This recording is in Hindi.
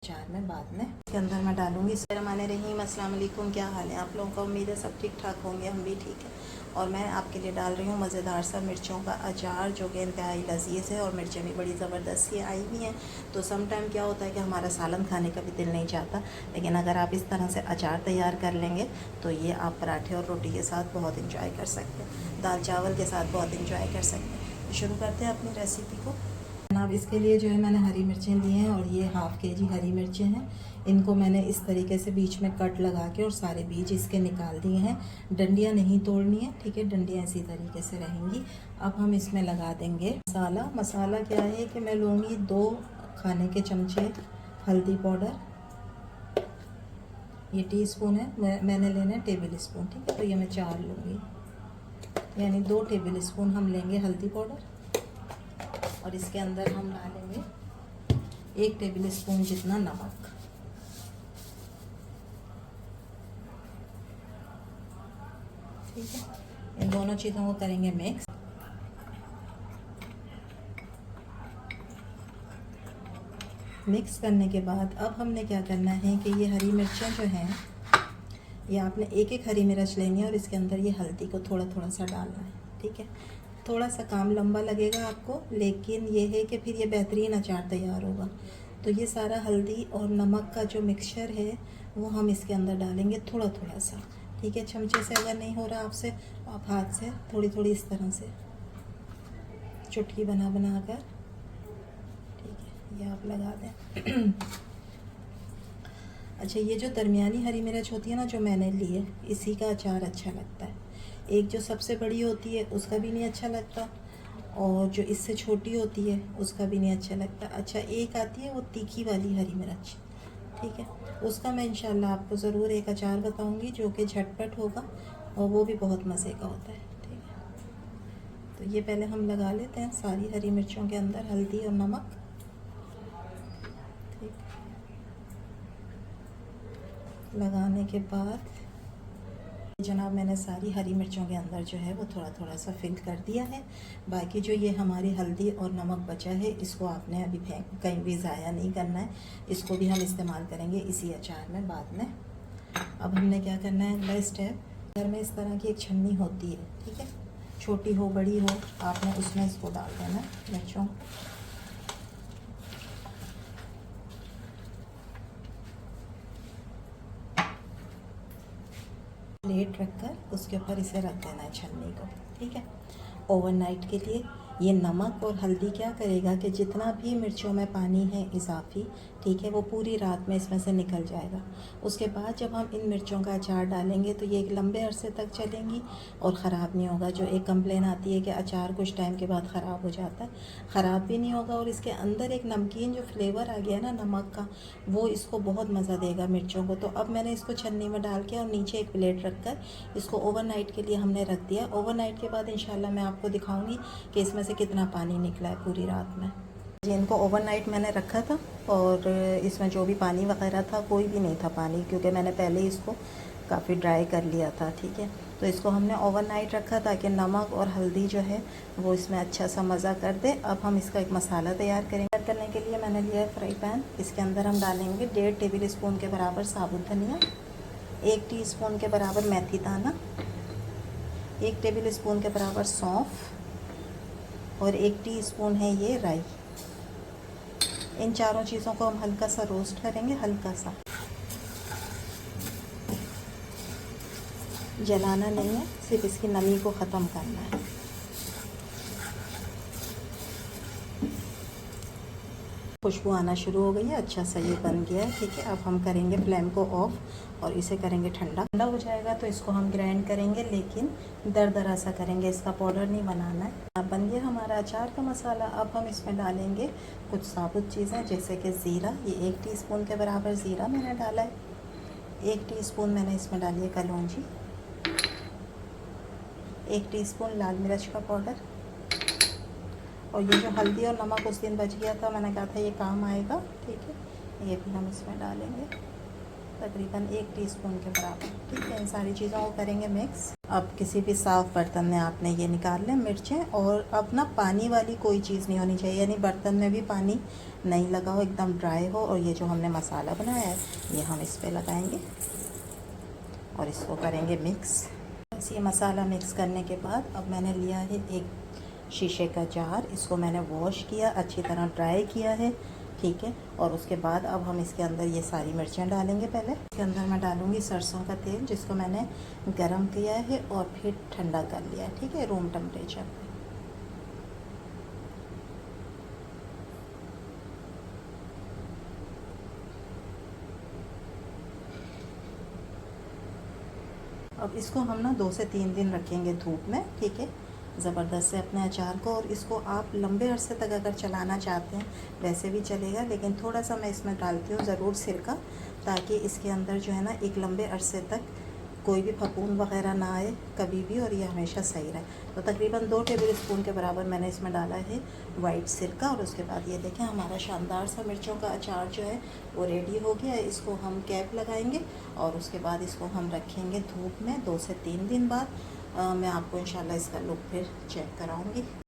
अचार में बाद में इसके अंदर मैं डालूँगी। बिस्मिल्लाहिर्रहमानिर्रहीम, अस्सलाम वालेकुम। क्या हाल है आप लोगों का? उम्मीद है सब ठीक ठाक होंगे, हम भी ठीक है। और मैं आपके लिए डाल रही हूँ मज़ेदार सा मिर्चों का अचार, जो कि इंतहाई लज़ीज़ है और मिर्चें भी बड़ी ज़बरदस्त सी आई हुई हैं। तो सम टाइम क्या होता है कि हमारा सालन खाने का भी दिल नहीं चाहता, लेकिन अगर आप इस तरह से अचार तैयार कर लेंगे तो ये आप पराठे और रोटी के साथ बहुत इंजॉय कर सकते हैं, दाल चावल के साथ बहुत इंजॉय कर सकते हैं। तो शुरू करते हैं अपनी रेसिपी को। जनाब, इसके लिए जो है मैंने हरी मिर्चें ली हैं और ये हाफ़ केजी हरी मिर्चें हैं। इनको मैंने इस तरीके से बीच में कट लगा के और सारे बीज इसके निकाल दिए हैं। डंडियाँ नहीं तोड़नी है, ठीक है, डंडियाँ इसी तरीके से रहेंगी। अब हम इसमें लगा देंगे मसाला क्या है कि मैं लूँगी 2 खाने के चमचे हल्दी पाउडर, ये टीस्पून है, मैंने लेना है टेबल स्पून, ठीक है, तो ये मैं 4 लूँगी, यानी 2 टेबल स्पून हम लेंगे हल्दी पाउडर। और इसके अंदर हम डालेंगे 1 टेबल स्पून जितना नमक, ठीक है। इन दोनों चीज़ों को करेंगे मिक्स। मिक्स करने के बाद अब हमने क्या करना है कि ये हरी मिर्चें जो हैं, ये आपने एक एक हरी मिर्च लेनी है और इसके अंदर ये हल्दी को थोड़ा थोड़ा सा डालना है, ठीक है। थोड़ा सा काम लंबा लगेगा आपको, लेकिन ये है कि फिर ये बेहतरीन अचार तैयार होगा। तो ये सारा हल्दी और नमक का जो मिक्सचर है वो हम इसके अंदर डालेंगे थोड़ा थोड़ा सा, ठीक है। चमचे से अगर नहीं हो रहा आपसे, आप हाथ से थोड़ी थोड़ी इस तरह से चुटकी बना बना कर, ठीक है, ये आप लगा दें। अच्छा, ये जो दरमियानी हरी मिर्च होती है ना, जो मैंने ली है, इसी का अचार अच्छा लगता है। एक जो सबसे बड़ी होती है उसका भी नहीं अच्छा लगता, और जो इससे छोटी होती है उसका भी नहीं अच्छा लगता। अच्छा, एक आती है वो तीखी वाली हरी मिर्च, ठीक है, उसका मैं इंशाल्लाह आपको ज़रूर एक अचार बताऊंगी जो कि झटपट होगा और वो भी बहुत मज़े का होता है, ठीक है। तो ये पहले हम लगा लेते हैं सारी हरी मिर्चों के अंदर हल्दी और नमक, ठीक। लगाने के बाद जनाब, मैंने सारी हरी मिर्चों के अंदर जो है वो थोड़ा थोड़ा सा फिल कर दिया है। बाकी जो ये हमारी हल्दी और नमक बचा है, इसको आपने अभी फेंक कहीं भी ज़ाया नहीं करना है, इसको भी हम इस्तेमाल करेंगे इसी अचार में बाद में। अब हमने क्या करना है, अगला स्टेप, घर में इस तरह की एक छन्नी होती है, ठीक है, छोटी हो बड़ी हो, आपने उसमें इसको डाल देना मिर्चों। प्लेट रखकर उसके ऊपर इसे रख देना है छन्नी को, ठीक है। ओवरनाइट के लिए ये नमक और हल्दी क्या करेगा कि जितना भी मिर्चों में पानी है इजाफी, ठीक है, वो पूरी रात में इसमें से निकल जाएगा। उसके बाद जब हम इन मिर्चों का अचार डालेंगे तो ये एक लंबे अरसे तक चलेंगी और ख़राब नहीं होगा। जो एक कंप्लेन आती है कि अचार कुछ टाइम के बाद ख़राब हो जाता है, ख़राब भी नहीं होगा। और इसके अंदर एक नमकीन जो फ्लेवर आ गया ना नमक का, वो इसको बहुत मज़ा देगा मिर्चों को। तो अब मैंने इसको छन्नी में डाल के और नीचे एक प्लेट रख कर इसको ओवरनाइट के लिए हमने रख दिया। ओवरनाइट के बाद इंशाल्लाह मैं आपको दिखाऊंगी कि इसमें से कितना पानी निकला है पूरी रात में। जी, इनको ओवरनाइट मैंने रखा था और इसमें जो भी पानी वगैरह था कोई भी नहीं था पानी, क्योंकि मैंने पहले ही इसको काफ़ी ड्राई कर लिया था, ठीक है। तो इसको हमने ओवरनाइट रखा ताकि नमक और हल्दी जो है वो इसमें अच्छा सा मज़ा कर दे। अब हम इसका एक मसाला तैयार करेंगे। तैयार करने के लिए मैंने लिया है फ्राई पैन। इसके अंदर हम डालेंगे 1.5 टेबल स्पून के बराबर साबुत धनिया, 1 टीस्पून के बराबर मेथी दाना, 1 टेबल स्पून के बराबर सौंफ और 1 टीस्पून है ये राई। इन चारों चीज़ों को हम हल्का सा रोस्ट करेंगे, हल्का सा, जलाना नहीं है, सिर्फ इसकी नमी को ख़त्म करना है। खुशबू आना शुरू हो गई है, अच्छा सा ये बन गया है, ठीक है। अब हम करेंगे फ्लेम को ऑफ और इसे करेंगे ठंडा। ठंडा हो जाएगा तो इसको हम ग्राइंड करेंगे, लेकिन दरदरा सा करेंगे, इसका पाउडर नहीं बनाना है। अब बन गया हमारा अचार का मसाला। अब हम इसमें डालेंगे कुछ साबुत चीज़ें, जैसे कि ज़ीरा, ये 1 टीस्पून के बराबर ज़ीरा मैंने डाला है। 1 टीस्पून मैंने इसमें डाली है कलौंजी, 1 टीस्पून लाल मिर्च का पाउडर, और ये जो हल्दी और नमक उस दिन बच गया था, मैंने कहा था ये काम आएगा, ठीक है, ये भी हम इसमें डालेंगे। तकरीबन 1 टीस्पून के बराबर। ठीक है, इन सारी चीज़ों को करेंगे मिक्स। अब किसी भी साफ़ बर्तन में आपने ये निकाल लें मिर्चें, और अब ना पानी वाली कोई चीज़ नहीं होनी चाहिए, यानी बर्तन में भी पानी नहीं लगा हो, एकदम ड्राई हो। और ये जो हमने मसाला बनाया है ये हम इस पर लगाएंगे और इसको करेंगे मिक्स। बस ये मसाला मिक्स करने के बाद अब मैंने लिया है एक शीशे का जार, इसको मैंने वॉश किया, अच्छी तरह ड्राई किया है। ठीक है, और उसके बाद अब हम इसके अंदर ये सारी मिर्चें डालेंगे। पहले इसके अंदर मैं डालूँगी सरसों का तेल, जिसको मैंने गरम किया है और फिर ठंडा कर लिया है। ठीक है, रूम टेम्परेचर पे। अब इसको हम ना 2 से 3 दिन रखेंगे धूप में। ठीक है, ज़बरदस्त से अपने अचार को। और इसको आप लंबे अरसे तक अगर चलाना चाहते हैं वैसे भी चलेगा, लेकिन थोड़ा सा मैं इसमें डालती हूँ ज़रूर सिरका, ताकि इसके अंदर जो है ना एक लंबे अरसे तक कोई भी फफूंद वगैरह ना आए कभी भी, और ये हमेशा सही रहे। तो तकरीबन 2 टेबल स्पून के बराबर मैंने इसमें डाला है वाइट सिरका। और उसके बाद ये देखें हमारा शानदार सा मिर्चों का अचार जो है वो रेडी हो गया है। इसको हम कैप लगाएंगे और उसके बाद इसको हम रखेंगे धूप में 2 से 3 दिन बाद। मैं आपको इंशाल्लाह इसका लुक फिर चेक कराऊंगी।